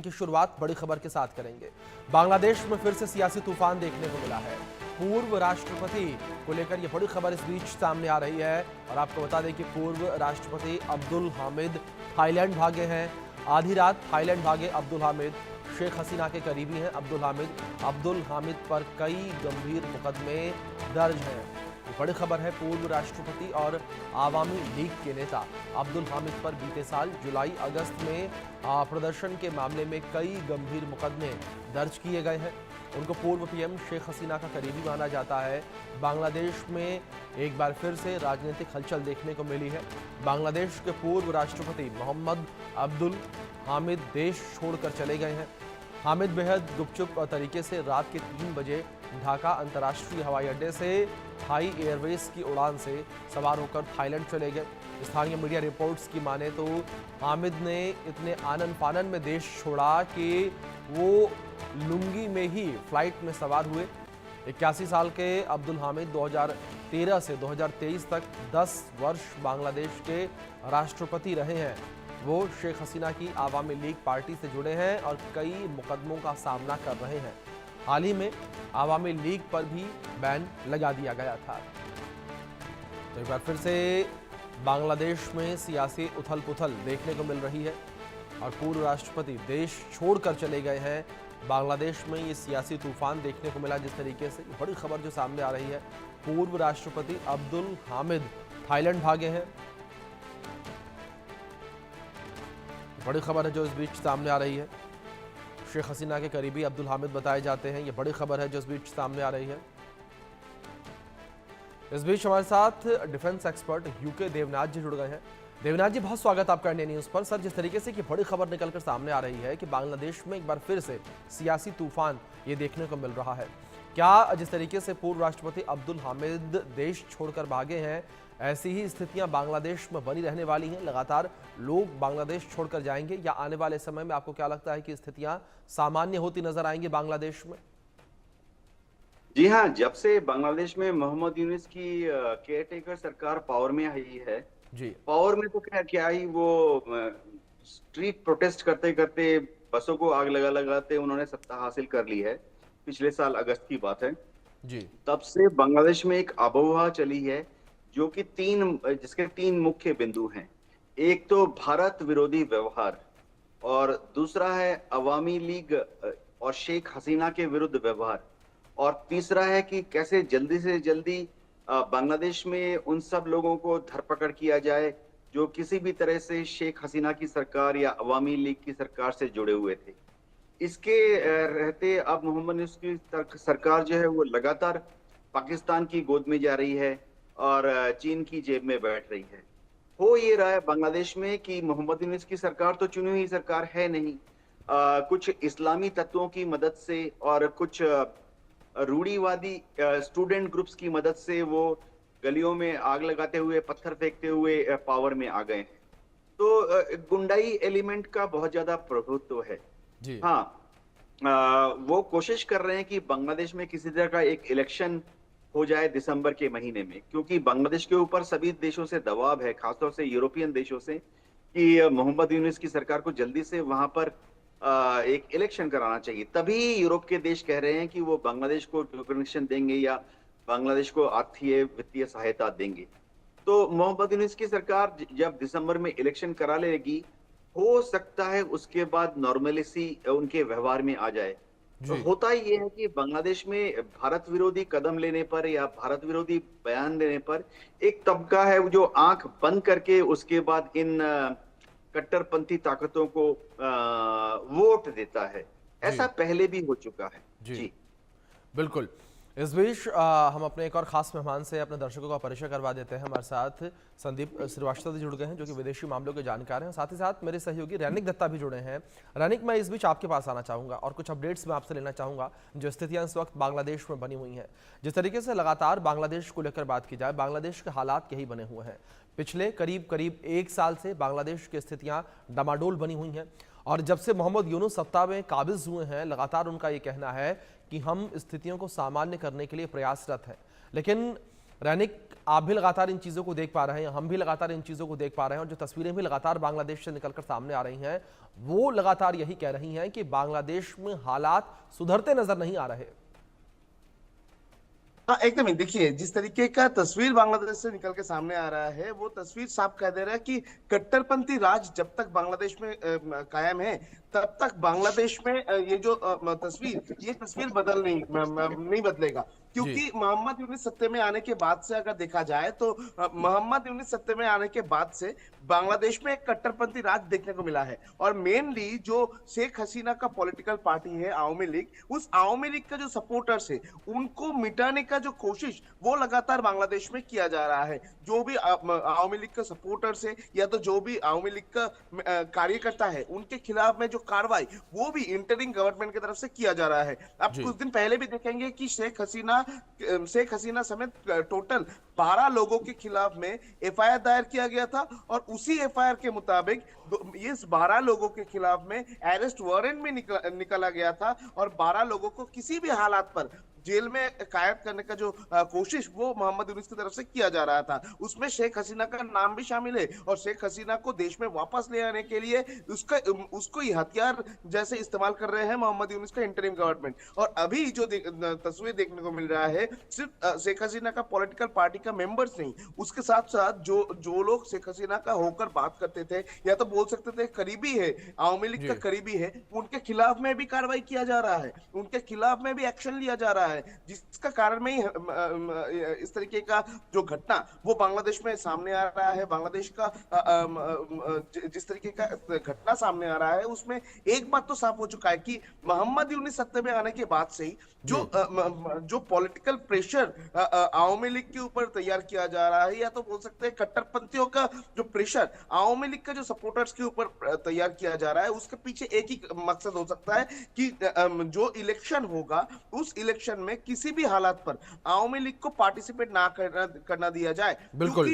की शुरुआत बड़ी खबर के साथ करेंगे। बांग्लादेश में फिर से सियासी तूफान देखने को मिला है। पूर्व राष्ट्रपति को लेकर यह बड़ी खबर इस बीच सामने आ रही है और आपको बता दें कि पूर्व राष्ट्रपति अब्दुल हामिद थाईलैंड भागे हैं। आधी रात थाईलैंड भागे अब्दुल हामिद शेख हसीना के करीबी हैं। अब्दुल हामिद पर कई गंभीर मुकदमे दर्ज हैं। बड़ी खबर है, पूर्व राष्ट्रपति और आवामी लीग के नेता अब्दुल हामिद पर बीते साल जुलाई अगस्त में प्रदर्शन के मामले में कई गंभीर मुकदमे दर्ज किए गए हैं। उनको पूर्व पीएम शेख हसीना का करीबी माना जाता है। बांग्लादेश में एक बार फिर से राजनीतिक हलचल देखने को मिली है। बांग्लादेश के पूर्व राष्ट्रपति मोहम्मद अब्दुल हामिद देश छोड़कर चले गए हैं। हामिद बेहद गुपचुप तरीके से रात के 3 बजे ढाका अंतर्राष्ट्रीय हवाई अड्डे से थाई एयरवेज की उड़ान से सवार होकर थाईलैंड चले गए। स्थानीय मीडिया रिपोर्ट्स की माने तो हामिद ने इतने आनन फानन में देश छोड़ा कि वो लुंगी में ही फ्लाइट में सवार हुए। 81 साल के अब्दुल हामिद 2013 से 2023 तक 10 वर्ष बांग्लादेश के राष्ट्रपति रहे हैं। वो शेख हसीना की आवामी लीग पार्टी से जुड़े हैं और कई मुकदमों का सामना कर रहे हैं। हाल ही में आवामी लीग पर भी बैन लगा दिया गया था। तो एक बार फिर से बांग्लादेश में सियासी उथल पुथल देखने को मिल रही है और पूर्व राष्ट्रपति देश छोड़कर चले गए हैं। बांग्लादेश में ये सियासी तूफान देखने को मिला जिस तरीके से, बड़ी खबर जो सामने आ रही है, पूर्व राष्ट्रपति अब्दुल हामिद थाईलैंड भागे हैं। बड़ी खबर है जो इस बीच सामने आ रही है। शेख हसीना के करीबी अब्दुल हामिद बताए जाते हैं। ये बड़ी खबर है जो इस बीच सामने आ रही है। इस बीच हमारे साथ डिफेंस एक्सपर्ट यूके देवनाथ जी जुड़ गए हैं। देवनाथ जी, बहुत स्वागत आपका इंडिया न्यूज पर। सर, जिस तरीके से कि बड़ी खबर निकलकर सामने आ रही है कि बांग्लादेश में एक बार फिर से सियासी तूफान ये देखने को मिल रहा है, क्या जिस तरीके से पूर्व राष्ट्रपति अब्दुल हामिद देश छोड़कर भागे हैं, ऐसी ही स्थितियां बांग्लादेश में बनी रहने वाली हैं? लगातार लोग बांग्लादेश छोड़कर जाएंगे या आने वाले समय में आपको क्या लगता है कि स्थितियां सामान्य होती नजर आएंगी बांग्लादेश में? जी हाँ, जब से बांग्लादेश में मोहम्मद यूनुस की केयरटेकर सरकार पावर में आई है जी, पावर में तो क्या ही वो स्ट्रीट प्रोटेस्ट करते करते बसों को आग लगाते उन्होंने सत्ता हासिल कर ली है। पिछले साल अगस्त की बात है। जी, तब से बांग्लादेश में एक आबोहवा चली है जो कि जिसके 3 मुख्य बिंदु हैं। एक तो भारत विरोधी व्यवहार, और दूसरा है अवामी लीग और शेख हसीना के विरुद्ध व्यवहार, और तीसरा है कि कैसे जल्दी से जल्दी बांग्लादेश में उन सब लोगों को धरपकड़ किया जाए जो किसी भी तरह से शेख हसीना की सरकार या अवामी लीग की सरकार से जुड़े हुए थे। इसके रहते अब मोहम्मद यूनुस की सरकार जो है वो लगातार पाकिस्तान की गोद में जा रही है और चीन की जेब में बैठ रही है। हो ये रहा है बांग्लादेश में कि मोहम्मद यूनुस की सरकार तो चुनी हुई सरकार है नहीं। कुछ इस्लामी तत्वों की मदद से और कुछ रूढ़िवादी स्टूडेंट ग्रुप्स की मदद से वो गलियों में आग लगाते हुए, पत्थर फेंकते हुए पावर में आ गए हैं। तो गुंडाई एलिमेंट का बहुत ज्यादा प्रभुत्व है। जी, हाँ, वो कोशिश कर रहे हैं कि बांग्लादेश में किसी तरह का एक इलेक्शन हो जाए दिसंबर के महीने में, क्योंकि बांग्लादेश के ऊपर सभी देशों से दबाव है, खासतौर से यूरोपियन देशों से, कि मोहम्मद यूनुस की सरकार को जल्दी से वहां पर एक इलेक्शन कराना चाहिए। तभी यूरोप के देश कह रहे हैं कि वो बांग्लादेश को रिकॉग्निशन देंगे या बांग्लादेश को आर्थिक वित्तीय सहायता देंगे। तो मोहम्मद यूनुस की सरकार जब दिसंबर में इलेक्शन करा लेगी, हो सकता है उसके बाद नॉर्मलिसी उनके व्यवहार में आ जाए। तो जी, होता ये है कि बांग्लादेश में भारत विरोधी कदम लेने पर या भारत विरोधी बयान देने पर एक तबका है जो आंख बंद करके उसके बाद इन कट्टरपंथी ताकतों को वोट देता है। जी, ऐसा पहले भी हो चुका है। जी, जी। बिल्कुल। इस बीच हम अपने एक और खास मेहमान से अपने दर्शकों का परिचय करवा देते हैं। हमारे साथ संदीप श्रीवास्तव जी जुड़ गए हैं जो कि विदेशी मामलों के जानकार हैं। साथ ही साथ मेरे सहयोगी रैनिक दत्ता भी जुड़े हैं। रैनिक, मैं इस बीच आपके पास आना चाहूँगा और कुछ अपडेट्स मैं आपसे लेना चाहूँगा जो स्थितियाँ इस वक्त बांग्लादेश में बनी हुई हैं। जिस तरीके से लगातार बांग्लादेश को लेकर बात की जाए, बांग्लादेश के हालात यही बने हुए हैं। पिछले करीब करीब 1 साल से बांग्लादेश की स्थितियाँ डामाडोल बनी हुई हैं और जब से मोहम्मद यूनुस सत्ता में काबिज हुए हैं, लगातार उनका ये कहना है कि हम स्थितियों को सामान्य करने के लिए प्रयासरत हैं। लेकिन रैनिक, आप भी लगातार इन चीज़ों को देख पा रहे हैं, हम भी लगातार इन चीज़ों को देख पा रहे हैं, और जो तस्वीरें भी लगातार बांग्लादेश से निकलकर सामने आ रही हैं वो लगातार यही कह रही हैं कि बांग्लादेश में हालात सुधरते नजर नहीं आ रहे। हाँ, एकदम ही देखिए, जिस तरीके का तस्वीर बांग्लादेश से निकल के सामने आ रहा है, वो तस्वीर साफ कह दे रहा है कि कट्टरपंथी राज जब तक बांग्लादेश में कायम है, तब तक बांग्लादेश में ये तस्वीर नहीं बदलेगा। क्योंकि मोहम्मद यूनुस सत्ते में आने के बाद से अगर देखा जाए तो मोहम्मद यूनुस सत्ते में आने के बाद से बांग्लादेश में एक कट्टरपंथी राज देखने को मिला है। और मेनली जो शेख हसीना का पॉलिटिकल पार्टी है आवामी लीग, उस आवामी लीग का जो सपोर्टर्स है उनको मिटाने का जो कोशिश वो लगातार बांग्लादेश में किया जा रहा है। जो भी आवामी लीग का सपोर्टर्स है या तो जो भी आवामी लीग का कार्यकर्ता है, उनके खिलाफ में जो कार्रवाई वो भी इंटरिम गवर्नमेंट की तरफ से किया जा रहा है। अब कुछ दिन पहले भी देखेंगे कि शेख हसीना समेत टोटल 12 लोगों के खिलाफ में एफआईआर दायर किया गया था, और उसी एफआईआर के मुताबिक इस 12 लोगों के खिलाफ में अरेस्ट वारंट भी निकाला गया था, और 12 लोगों को किसी भी हालात पर जेल में कैद करने का जो कोशिश वो मोहम्मद यूनुस की तरफ से किया जा रहा था। उसमें शेख हसीना का नाम भी शामिल है, और शेख हसीना को देश में वापस ले आने के लिए उसको ही हथियार जैसे इस्तेमाल कर रहे हैं मोहम्मद यूनुस का इंटरिम गवर्नमेंट। और अभी जो तस्वीर देखने को मिल रहा है, सिर्फ शेख हसीना का पॉलिटिकल पार्टी का मेंबर्स नहीं, उसके साथ साथ जो लोग शेख हसीना का होकर बात करते थे या तो बोल सकते थे करीबी है, आवामी लीग का करीबी है, उनके खिलाफ में भी कार्रवाई किया जा रहा है, उनके खिलाफ में भी एक्शन लिया जा रहा है। जिसका कारण में इस तरीके का जो घटना वो बांग्लादेश में सामने आ रहा है। बांग्लादेश का जिस तरीके का घटना सामने आ रहा है, उसमें एक बात तो साफ हो चुका है कि मोहम्मद यूनुस सत्ता में आने के बाद से ही जो पॉलिटिकल प्रेशर आवामी लीग के ऊपर तैयार किया जा रहा है, या तो बोल सकते हैं कट्टरपंथियों का जो प्रेशर आवामी लीग का जो सपोर्टर्स के ऊपर तैयार किया जा रहा है, उसके पीछे एक ही मकसद हो सकता है कि जो इलेक्शन होगा उस इलेक्शन में किसी भी हालात पर आवामी लीग को पार्टिसिपेट ना करना दिया जाए। बिल्कुल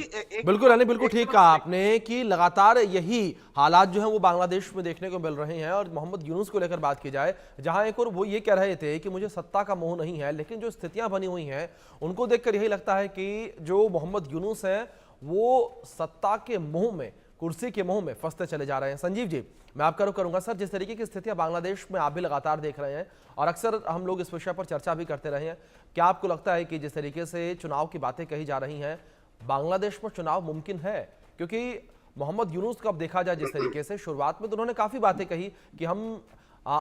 बिल्कुल ठीक कहा आपने कि लगातार यही हालात जो है वो बांग्लादेश में देखने को मिल रहे हैं। और मोहम्मद यूनुस को लेकर बात की जाए, जहां एक और वो ये कह रहे थे कि मुझे सत्ता का मोह नहीं है, लेकिन जो स्थितियां बनी हुई हैं उनको देखकर यही लगता है कि जो मोहम्मद यूनुस है वो सत्ता के मोह में, कुर्सी के मोह में फंसते चले जा रहे हैं। संजीव जी, मैं आपका रुख करूंगा। सर, जिस तरीके की स्थितियां बांग्लादेश में आप भी लगातार देख रहे हैं और अक्सर हम लोग इस विषय पर चर्चा भी करते रहे हैं, क्या आपको लगता है कि जिस तरीके से चुनाव की बातें कही जा रही हैं, बांग्लादेश में चुनाव मुमकिन है? क्योंकि मोहम्मद यूनुस को अब देखा जाए जिस तरीके से, शुरुआत में तो उन्होंने काफी बातें कही कि हम